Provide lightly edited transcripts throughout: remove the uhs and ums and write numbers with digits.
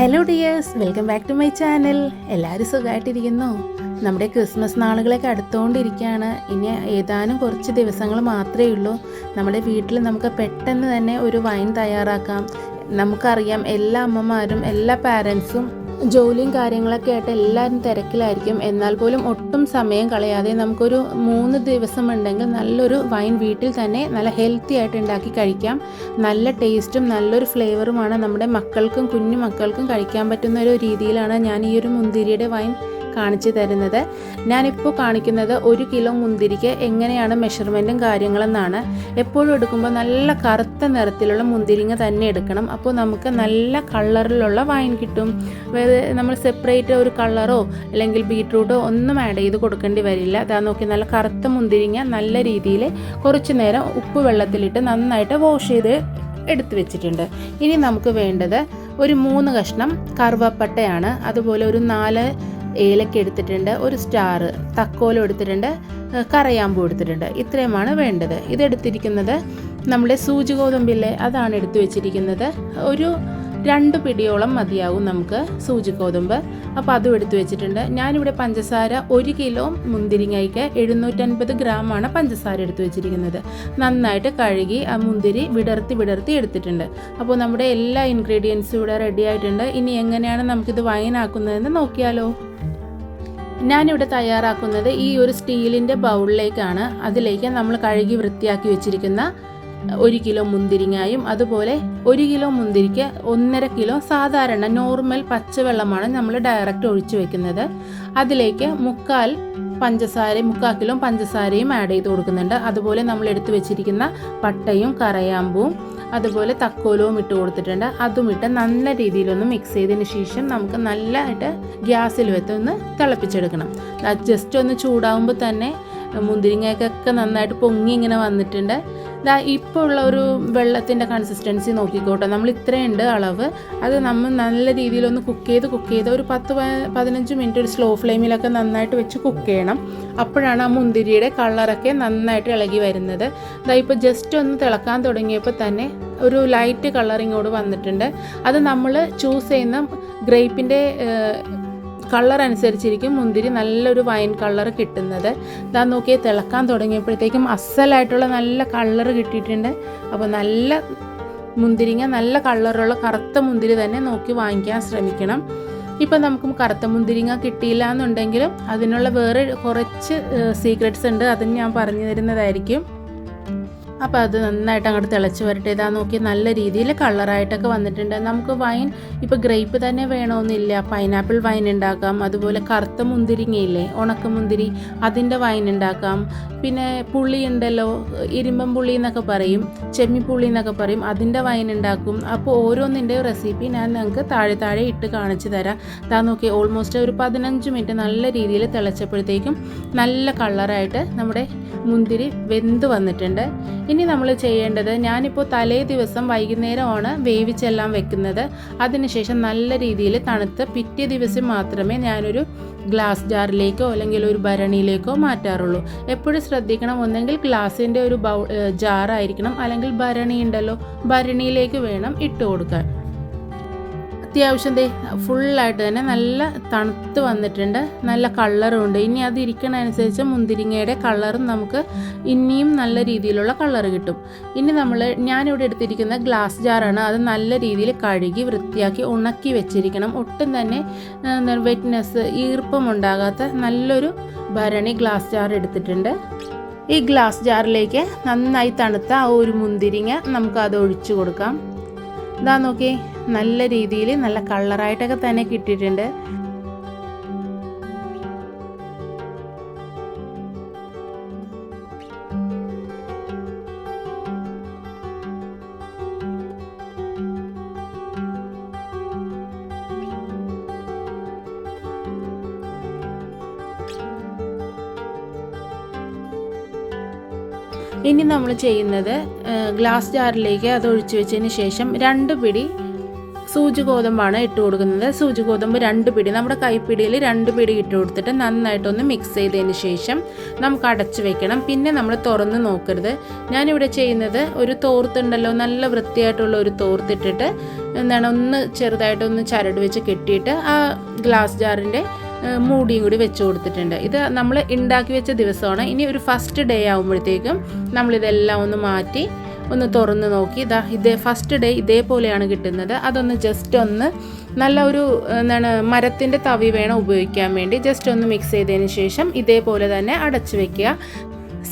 Hello dears, welcome back to my channel. എല്ലാവരും സുഖമായിട്ടിരിക്കുന്നു. നമ്മുടെ ക്രിസ്മസ് നാളുകളൊക്കെ അടുത്തുകൊണ്ടിരിക്കുകയാണ്. ഇനി ഏതാനും കുറച്ച് ദിവസങ്ങൾ മാത്രമേ ഉള്ളൂ. നമ്മുടെ വീട്ടിൽ നമുക്ക് പെട്ടെന്ന് തന്നെ ഒരു വൈൻ തയ്യാറാക്കാം. നമുക്കറിയാം, എല്ലാ അമ്മമാരും എല്ലാ പാരൻസും ജോലിയും കാര്യങ്ങളൊക്കെ ആയിട്ട് എല്ലാവരും തിരക്കിലായിരിക്കും. എന്നാൽ പോലും ഒട്ടും സമയം കളയാതെ നമുക്കൊരു 3 ദിവസം ഉണ്ടെങ്കിൽ നല്ലൊരു വൈൻ വീട്ടിൽ തന്നെ നല്ല ഹെൽത്തി ആയിട്ട് ഉണ്ടാക്കി കഴിക്കാം. നല്ല ടേസ്റ്റും നല്ലൊരു ഫ്ലേവറുമാണ്. നമ്മുടെ മക്കൾക്കും കുഞ്ഞു മക്കൾക്കും കഴിക്കാൻ പറ്റുന്ന ഒരു രീതിയിലാണ് ഞാൻ ഈ ഒരു മുന്തിരിയുടെ വൈൻ കാണിച്ചു തരുന്നത്. ഞാനിപ്പോൾ കാണിക്കുന്നത് 1 കിലോ മുന്തിരിക്ക് എങ്ങനെയാണ് മെഷർമെൻറ്റും കാര്യങ്ങളെന്നാണ്. എപ്പോഴും എടുക്കുമ്പോൾ നല്ല കറുത്ത നിറത്തിലുള്ള മുന്തിരിങ്ങ തന്നെ എടുക്കണം. അപ്പോൾ നമുക്ക് നല്ല കളറിലുള്ള വൈൻ കിട്ടും. വേറെ നമ്മൾ സെപ്പറേറ്റ് ഒരു കളറോ അല്ലെങ്കിൽ ബീട്രൂട്ടോ ഒന്നും ആഡ് ചെയ്ത് കൊടുക്കേണ്ടി വരില്ല. അതാ നോക്കി, നല്ല കറുത്ത മുന്തിരിങ്ങ നല്ല രീതിയിൽ കുറച്ച് നേരം ഉപ്പ് വെള്ളത്തിലിട്ട് നന്നായിട്ട് വാഷ് ചെയ്ത് എടുത്തു വെച്ചിട്ടുണ്ട്. ഇനി നമുക്ക് വേണ്ടത് ഒരു 3 കഷ്ണം കറുവപ്പട്ടയാണ്. അതുപോലെ ഒരു 4 ഏലക്ക എടുത്തിട്ടുണ്ട്, ഒരു സ്റ്റാർ തക്കോലം എടുത്തിട്ടുണ്ട്, കറയാമ്പൂ എടുത്തിട്ടുണ്ട്. ഇത്രയുമാണ് വേണ്ടത്. ഇതെടുത്തിരിക്കുന്നത് നമ്മുടെ സൂചി ഗോതമ്പില്ലേ, അതാണ് എടുത്തു വെച്ചിരിക്കുന്നത്. ഒരു 2 പിടിയോളം മതിയാവും നമുക്ക് സൂചി ഗോതമ്പ്. അപ്പോൾ അതും എടുത്തു വെച്ചിട്ടുണ്ട്. ഞാനിവിടെ പഞ്ചസാര 1 കിലോ മുന്തിരിങ്ങയ്ക്ക് 750 ഗ്രാമാണ് പഞ്ചസാര എടുത്തു വെച്ചിരിക്കുന്നത്. നന്നായിട്ട് കഴുകി ആ മുന്തിരി വിടർത്തി എടുത്തിട്ടുണ്ട്. അപ്പോൾ നമ്മുടെ എല്ലാ ഇൻഗ്രീഡിയൻസും ഇവിടെ റെഡി ആയിട്ടുണ്ട്. ഇനി എങ്ങനെയാണ് നമുക്കിത് വൈനാക്കുന്നതെന്ന് നോക്കിയാലോ. ഞാനിവിടെ തയ്യാറാക്കുന്നത് ഈ ഒരു സ്റ്റീലിൻ്റെ ബൗളിലേക്കാണ്. അതിലേക്ക് നമ്മൾ കഴുകി വൃത്തിയാക്കി വെച്ചിരിക്കുന്ന 1 കിലോ മുന്തിരിങ്ങായും അതുപോലെ 1 കിലോ മുന്തിരിക്ക് 1.5 കിലോ സാധാരണ നോർമൽ പച്ചവെള്ളമാണ് നമ്മൾ ഡയറക്റ്റ് ഒഴിച്ചു വെക്കുന്നത്. അതിലേക്ക് 3/4 കിലോ പഞ്ചസാരയും ആഡ് ചെയ്ത് കൊടുക്കുന്നുണ്ട്. അതുപോലെ നമ്മൾ എടുത്തു വെച്ചിരിക്കുന്ന പട്ടയും കറയാമ്പൂവും അതുപോലെ തക്കോലവും ഇട്ട് കൊടുത്തിട്ടുണ്ട്. അതും ഇട്ട് നല്ല രീതിയിലൊന്ന് മിക്സ് ചെയ്തതിന് ശേഷം നമുക്ക് നല്ലതായിട്ട് ഗ്യാസിൽ വെച്ച് ഒന്ന് തിളപ്പിച്ചെടുക്കണം. ജസ്റ്റ് ഒന്ന് ചൂടാകുമ്പോൾ തന്നെ മുന്തിരിങ്ങയൊക്കെ നന്നായിട്ട് പൊങ്ങി ഇങ്ങനെ വന്നിട്ടുണ്ട്. ഇപ്പോൾ ഉള്ള ഒരു വെള്ളത്തിൻ്റെ കൺസിസ്റ്റൻസി നോക്കിക്കോട്ടെ. നമ്മൾ ഇത്രയുണ്ട് അളവ്. അത് നമ്മൾ നല്ല രീതിയിലൊന്ന് കുക്ക് ചെയ്ത് ഒരു 10-15 മിനിറ്റ് ഒരു സ്ലോ ഫ്ലെയിമിലൊക്കെ നന്നായിട്ട് വെച്ച് കുക്ക് ചെയ്യണം. അപ്പോഴാണ് ആ മുന്തിരിയുടെ കളറൊക്കെ നന്നായിട്ട് ഇളകി വരുന്നത്. ഇപ്പോൾ ജസ്റ്റ് ഒന്ന് തിളക്കാൻ തുടങ്ങിയപ്പോൾ തന്നെ ഒരു ലൈറ്റ് കളറിങ്ങോട് വന്നിട്ടുണ്ട്. അത് നമ്മൾ ചൂസ് ചെയ്യുന്ന ഗ്രേപ്പിൻ്റെ കളർ അനുസരിച്ചിരിക്കും മുന്തിരി നല്ലൊരു വൈൻ കളർ കിട്ടുന്നത്. ഇതാ നോക്കിയേ, തിളക്കാൻ തുടങ്ങിയപ്പോഴത്തേക്കും അസലായിട്ടുള്ള നല്ല കളർ കിട്ടിയിട്ടുണ്ട്. അപ്പോൾ നല്ല മുന്തിരിങ്ങ, നല്ല കളറുള്ള കറുത്ത മുന്തിരി തന്നെ നോക്കി വാങ്ങിക്കാൻ ശ്രമിക്കണം. ഇപ്പം നമുക്ക് കറുത്ത മുന്തിരിങ്ങ കിട്ടിയില്ല എന്നുണ്ടെങ്കിലും അതിനുള്ള വേറെ കുറച്ച് സീക്രട്സ് ഉണ്ട്. അതും ഞാൻ പറഞ്ഞു തരുന്നതായിരിക്കും. അപ്പോൾ അത് നന്നായിട്ട് അങ്ങോട്ട് തിളച്ച് വരട്ടെ. ഇതാ നോക്കി, നല്ല രീതിയിൽ കളറായിട്ടൊക്കെ വന്നിട്ടുണ്ട്. നമുക്ക് വൈൻ ഇപ്പോൾ ഗ്രേപ്പ് തന്നെ വേണമെന്നില്ല. പൈനാപ്പിൾ വൈൻ ഉണ്ടാക്കാം. അതുപോലെ കറുത്ത മുന്തിരിങ്ങയില്ലേ, ഉണക്കമുന്തിരി, അതിൻ്റെ വൈൻ ഉണ്ടാക്കാം. പിന്നെ പുളി ഉണ്ടല്ലോ, ഇരുമ്പം പുളി എന്നൊക്കെ പറയും, ചെമ്മിപ്പുളി എന്നൊക്കെ പറയും, അതിൻ്റെ വൈൻ ഉണ്ടാക്കും. അപ്പോൾ ഓരോന്നിൻ്റെ റെസിപ്പി ഞാൻ നിങ്ങൾക്ക് താഴെ ഇട്ട് കാണിച്ചു തരാം. ഇതാ നോക്കി, ഓൾമോസ്റ്റ് ഒരു 15 മിനിറ്റ് നല്ല രീതിയിൽ തിളച്ചപ്പോഴത്തേക്കും നല്ല കളറായിട്ട് നമ്മുടെ മുന്തിരി വെന്ത് വന്നിട്ടുണ്ട്. ഇനി നമ്മൾ ചെയ്യേണ്ടത്, ഞാനിപ്പോൾ തലേ ദിവസം വൈകുന്നേരമാണ് വേവിച്ചെല്ലാം വെക്കുന്നത്. അതിനുശേഷം നല്ല രീതിയിൽ തണുത്ത് പിറ്റേ ദിവസം മാത്രമേ ഞാനൊരു ഗ്ലാസ് ജാറിലേക്കോ അല്ലെങ്കിൽ ഒരു ഭരണിയിലേക്കോ മാറ്റാറുള്ളൂ. എപ്പോഴും ശ്രദ്ധിക്കണം, ഒന്നെങ്കിൽ ഗ്ലാസിൻ്റെ ഒരു ജാറായിരിക്കണം, അല്ലെങ്കിൽ ഭരണി ഉണ്ടല്ലോ, ഭരണിയിലേക്ക് വേണം ഇട്ട് കൊടുക്കാൻ. അത്യാവശ്യം ഫുള്ളായിട്ട് തന്നെ നല്ല തണുത്ത് വന്നിട്ടുണ്ട്. നല്ല കളറും ഉണ്ട്. ഇനി അത് ഇരിക്കണനുസരിച്ച് മുന്തിരിങ്ങയുടെ കളറും നമുക്ക് ഇനിയും നല്ല രീതിയിലുള്ള കളർ കിട്ടും. ഇനി ഞാനിവിടെ എടുത്തിരിക്കുന്ന ഗ്ലാസ് ജാറാണ്. അത് നല്ല രീതിയിൽ കഴുകി വൃത്തിയാക്കി ഉണക്കി വെച്ചിരിക്കണം. ഒട്ടും തന്നെ വെറ്റ്നെസ്, ഈർപ്പം ഉണ്ടാകാത്ത നല്ലൊരു ഭരണി ഗ്ലാസ് ജാർ എടുത്തിട്ടുണ്ട്. ഈ ഗ്ലാസ് ജാറിലേക്ക് നന്നായി തണുത്ത ആ ഒരു മുന്തിരിങ്ങ നമുക്ക് അത് ഒഴിച്ചു കൊടുക്കാം. ഇതാ നോക്കി, നല്ല രീതിയിൽ നല്ല കളറായിട്ടൊക്കെ തന്നെ കിട്ടിയിട്ടുണ്ട്. ഇനി നമ്മൾ ചെയ്യുന്നത്, ഗ്ലാസ് ജാറിലേക്ക് അത് ഒഴിച്ചു വെച്ചതിന് ശേഷം 2 പിടി സൂചി ഗോതമ്പാണ് ഇട്ട് കൊടുക്കുന്നത്. സൂചി ഗോതമ്പ് 2 പിടി, നമ്മുടെ കൈപ്പിടിയിൽ 2 പിടി ഇട്ട് കൊടുത്തിട്ട് നന്നായിട്ടൊന്ന് മിക്സ് ചെയ്തതിന് ശേഷം നമുക്ക് അടച്ചു വെക്കണം. പിന്നെ നമ്മൾ തുറന്ന് നോക്കരുത്. ഞാനിവിടെ ചെയ്യുന്നത്, ഒരു തോർത്തുണ്ടല്ലോ, നല്ല വൃത്തിയായിട്ടുള്ള ഒരു തോർത്തിട്ടിട്ട് ഒന്ന് ചെറുതായിട്ടൊന്ന് ചരട് വെച്ച് കെട്ടിയിട്ട് ആ ഗ്ലാസ് ജാറിൻ്റെ മൂടിയും കൂടി വെച്ച് കൊടുത്തിട്ടുണ്ട്. ഇത് നമ്മൾ ഉണ്ടാക്കി വെച്ച ദിവസമാണ്. ഇനി ഒരു ഫസ്റ്റ് ഡേ ആകുമ്പോഴത്തേക്കും നമ്മളിതെല്ലാം ഒന്ന് മാറ്റി ഒന്ന് തുറന്ന് നോക്കി ഫസ്റ്റ് ഡേ ഇതേപോലെയാണ് കിട്ടുന്നത്. അതൊന്ന് ജസ്റ്റ് ഒന്ന് നല്ല ഒരു മരത്തിൻ്റെ തവി വേണം ഉപയോഗിക്കാൻ വേണ്ടി. ജസ്റ്റ് ഒന്ന് മിക്സ് ചെയ്തതിന് ശേഷം ഇതേപോലെ തന്നെ അടച്ചു വെക്കുക.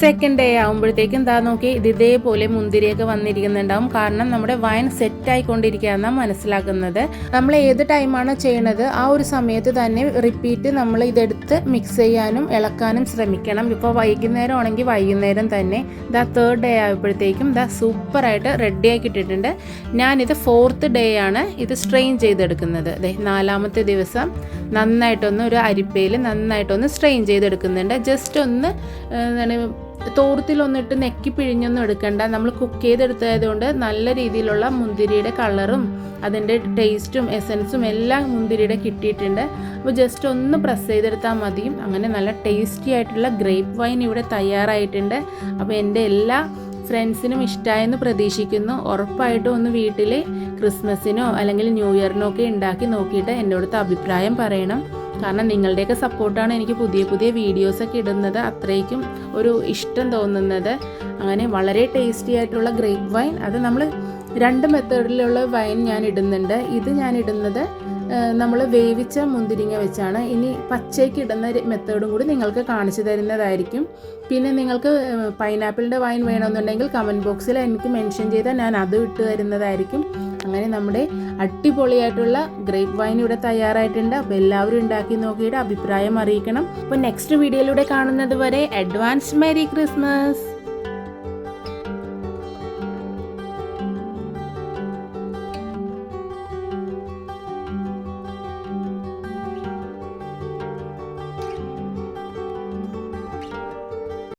സെക്കൻഡ് ഡേ ആകുമ്പോഴത്തേക്കും നോക്കി ഇതേപോലെ മുന്തിരിയൊക്കെ വന്നിരിക്കുന്നുണ്ടാവും. കാരണം നമ്മുടെ വൈൻ സെറ്റായിക്കൊണ്ടിരിക്കുകയെന്നാണ് മനസ്സിലാക്കുന്നത്. നമ്മൾ ഏത് ടൈമാണോ ചെയ്യണത് ആ ഒരു സമയത്ത് തന്നെ റിപ്പീറ്റ് നമ്മൾ ഇതെടുത്ത് മിക്സ് ചെയ്യാനും ഇളക്കാനും ശ്രമിക്കണം. ഇപ്പോൾ വൈകുന്നേരം ആണെങ്കിൽ വൈകുന്നേരം തന്നെ. തേർഡ് ഡേ ആയപ്പോഴത്തേക്കും സൂപ്പറായിട്ട് റെഡിയാക്കി ഇട്ടിട്ടുണ്ട്. ഞാനിത് 4th ഡേ ആണ് ഇത് സ്ട്രെയിൻ ചെയ്തെടുക്കുന്നത്. 4ാമത്തെ ദിവസം നന്നായിട്ടൊന്ന് ഒരു അരിപ്പയിൽ നന്നായിട്ടൊന്ന് സ്ട്രെയിൻ ചെയ്തെടുക്കുന്നുണ്ട്. ജസ്റ്റ് ഒന്ന് തോർത്തിലൊന്നിട്ട് നെക്കി പിഴിഞ്ഞൊന്നും എടുക്കണ്ട. നമ്മൾ കുക്ക് ചെയ്തെടുത്തതുകൊണ്ട് നല്ല രീതിയിലുള്ള മുന്തിരിയുടെ കളറും അതിൻ്റെ ടേസ്റ്റും എസൻസും എല്ലാം മുന്തിരിയുടെ കിട്ടിയിട്ടുണ്ട്. അപ്പോൾ ജസ്റ്റ് ഒന്ന് പ്രസ് ചെയ്തെടുത്താൽ മതിയും. അങ്ങനെ നല്ല ടേസ്റ്റി ആയിട്ടുള്ള ഗ്രേപ്പ് വൈൻ ഇവിടെ തയ്യാറായിട്ടുണ്ട്. അപ്പോൾ എൻ്റെ എല്ലാ ഫ്രണ്ട്സിനും ഇഷ്ടമായെന്ന് പ്രതീക്ഷിക്കുന്നു. ഉറപ്പായിട്ടും ഒന്ന് വീട്ടിൽ ക്രിസ്മസിനോ അല്ലെങ്കിൽ ന്യൂ ഇയറിനോ ഒക്കെ ഉണ്ടാക്കി നോക്കിയിട്ട് എൻ്റെ അടുത്ത് അഭിപ്രായം പറയണം. കാരണം നിങ്ങളുടെയൊക്കെ സപ്പോർട്ടാണ് എനിക്ക് പുതിയ പുതിയ വീഡിയോസൊക്കെ ഇടുന്നത് അത്രയ്ക്കും ഒരു ഇഷ്ടം തോന്നുന്നത്. അങ്ങനെ വളരെ ടേസ്റ്റി ആയിട്ടുള്ള ഗ്രേപ്പ് വൈൻ, അത് നമ്മൾ 2 മെത്തേഡിലുള്ള വൈൻ ഞാൻ ഇടുന്നുണ്ട്. ഇത് ഞാൻ ഇടുന്നത് നമ്മൾ വേവിച്ച മുന്തിരിങ്ങ വെച്ചാണ്. ഇനി പച്ചയ്ക്ക് ഇടുന്ന മെത്തേഡും കൂടി നിങ്ങൾക്ക് കാണിച്ചു തരുന്നതായിരിക്കും. പിന്നെ നിങ്ങൾക്ക് പൈനാപ്പിളിൻ്റെ വൈൻ വേണമെന്നുണ്ടെങ്കിൽ കമൻറ്റ് ബോക്സിൽ എനിക്ക് മെൻഷൻ ചെയ്താൽ ഞാൻ അത് ഇട്ട് തരുന്നതായിരിക്കും. അങ്ങനെ നമ്മുടെ അടിപൊളിയായിട്ടുള്ള ഗ്രേപ്പ് വൈൻ ഇവിടെ തയ്യാറായിട്ടുണ്ട്. അപ്പോൾ എല്ലാവരും ഉണ്ടാക്കി നോക്കിയിട്ട് അഭിപ്രായം അറിയിക്കണം. അപ്പോൾ നെക്സ്റ്റ് വീഡിയോയിലൂടെ കാണുന്നത് വരെ അഡ്വാൻസ് മെരി ക്രിസ്മസ്.